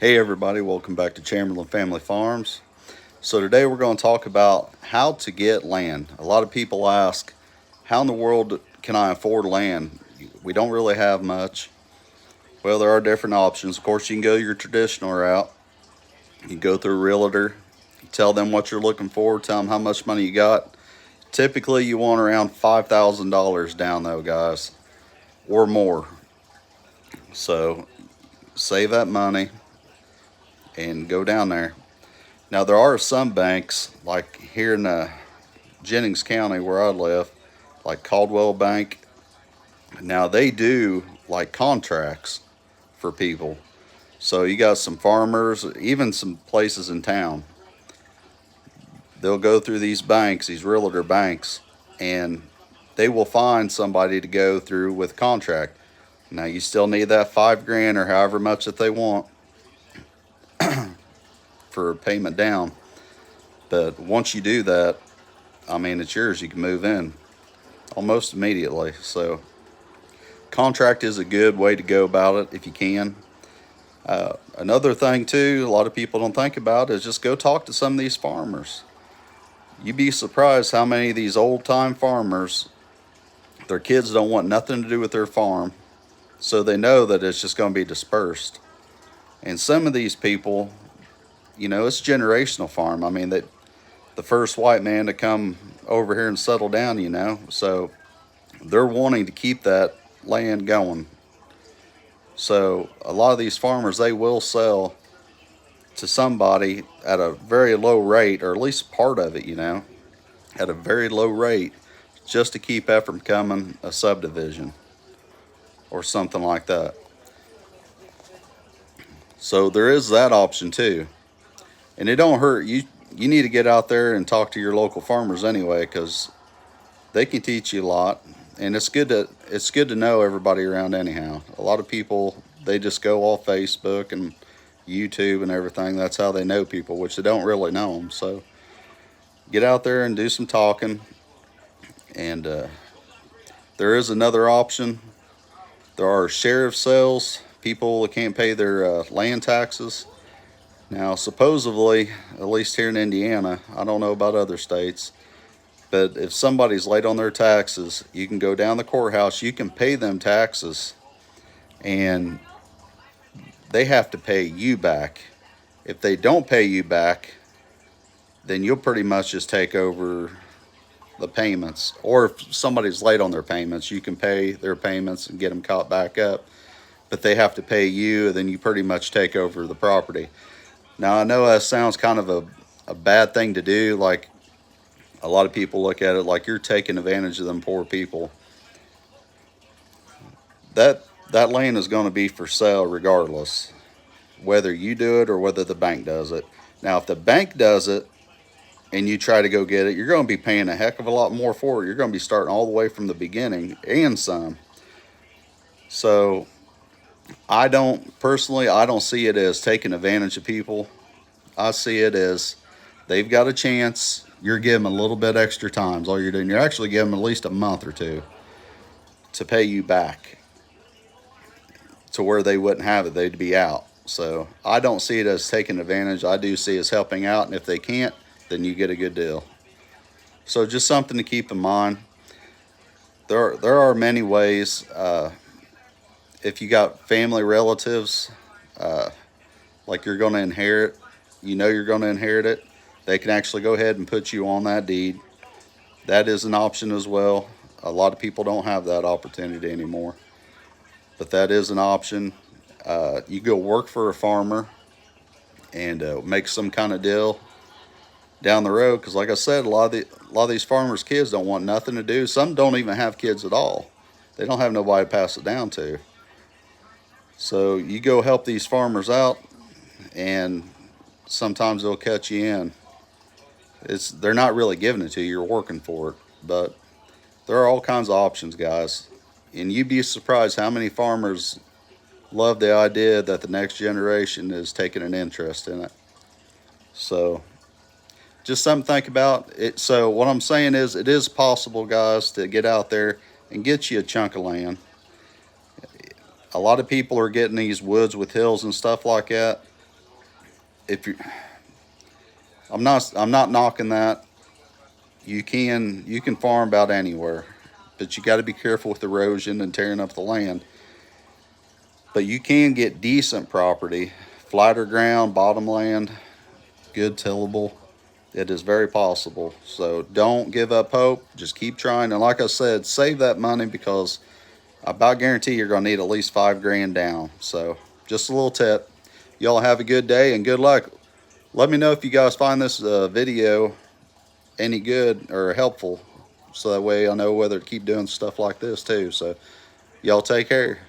Hey everybody, welcome back to Chamberlin Family Farms. So today we're going to talk about how to get land. A lot of people ask, how in the world can I afford land? We don't really have much. Well, there are different options. Of course, you can go your traditional route. You can go through a realtor, tell them what you're looking for, tell them how much money you got. Typically, you want around $5,000 down though, guys, or more. So save that money and go down there. Now, there are some banks, like here in Jennings County where I live, like Caldwell Bank. Now, they do like contracts for people. So, you got some farmers, even some places in town. They'll go through these banks, these realtor banks, and they will find somebody to go through with contract. Now, you still need that 5 grand or however much that they want for payment down. But once you do that, I mean, it's yours. You can move in almost immediately. So, contract is a good way to go about it if you can. Another thing, too, a lot of people don't think about is just go talk to some of these farmers. You'd be surprised how many of these old time farmers, their kids don't want nothing to do with their farm, so they know that it's just going to be dispersed. And some of these people, it's generational farm. I mean, the first white man to come over here and settle down, so they're wanting to keep that land going. So a lot of these farmers, they will sell to somebody at a very low rate, or at least part of it, at a very low rate, just to keep that from becoming a subdivision or something like that. So there is that option too. And it don't hurt. You need to get out there and talk to your local farmers anyway, because they can teach you a lot. And it's good to know everybody around anyhow. A lot of people, they just go off Facebook and YouTube and everything. That's how they know people, which they don't really know them. So get out there and do some talking. And there is another option. There are sheriff sales. People that can't pay their land taxes. Now, supposedly, at least here in Indiana, I don't know about other states, but if somebody's late on their taxes, you can go down the courthouse, you can pay them taxes, and they have to pay you back. If they don't pay you back, then you'll pretty much just take over the payments. Or if somebody's late on their payments, you can pay their payments and get them caught back up. But they have to pay you, and then you pretty much take over the property. Now, I know that sounds kind of a bad thing to do. Like, a lot of people look at it like you're taking advantage of them poor people. That land is going to be for sale regardless, whether you do it or whether the bank does it. Now, if the bank does it and you try to go get it, you're going to be paying a heck of a lot more for it. You're going to be starting all the way from the beginning and some. So, I don't see it as taking advantage of people. I see it as they've got a chance. You're giving them a little bit extra time. Is all you're doing. You're actually giving them at least a month or two to pay you back to where they wouldn't have it. They'd be out. So I don't see it as taking advantage. I do see it as helping out. And if they can't, then you get a good deal. So just something to keep in mind. There are many ways. If you got family relatives, like you're going to inherit, you're going to inherit it, they can actually go ahead and put you on that deed. That is an option as well. A lot of people don't have that opportunity anymore, but that is an option. You go work for a farmer and make some kind of deal down the road, because like I said, a lot of these farmers' kids don't want nothing to do. Some don't even have kids at all. They don't have nobody to pass it down to. So you go help these farmers out, and sometimes they'll cut you in. They're not really giving it to you, you're working for it. But there are all kinds of options, guys. And you'd be surprised how many farmers love the idea that the next generation is taking an interest in it. So just something to think about. So what I'm saying is, it is possible, guys, to get out there and get you a chunk of land. A lot of people are getting these woods with hills and stuff like that. if you, I'm not knocking that. You can farm about anywhere, but you got to be careful with erosion and tearing up the land. But you can get decent property, flatter ground, bottomland, good tillable. It is very possible. So don't give up hope. Just keep trying. And like I said, save that money, because I about guarantee you're going to need at least 5 grand down. So just a little tip. Y'all have a good day and good luck. Let me know if you guys find this video any good or helpful, so that way I know whether to keep doing stuff like this too. So y'all take care.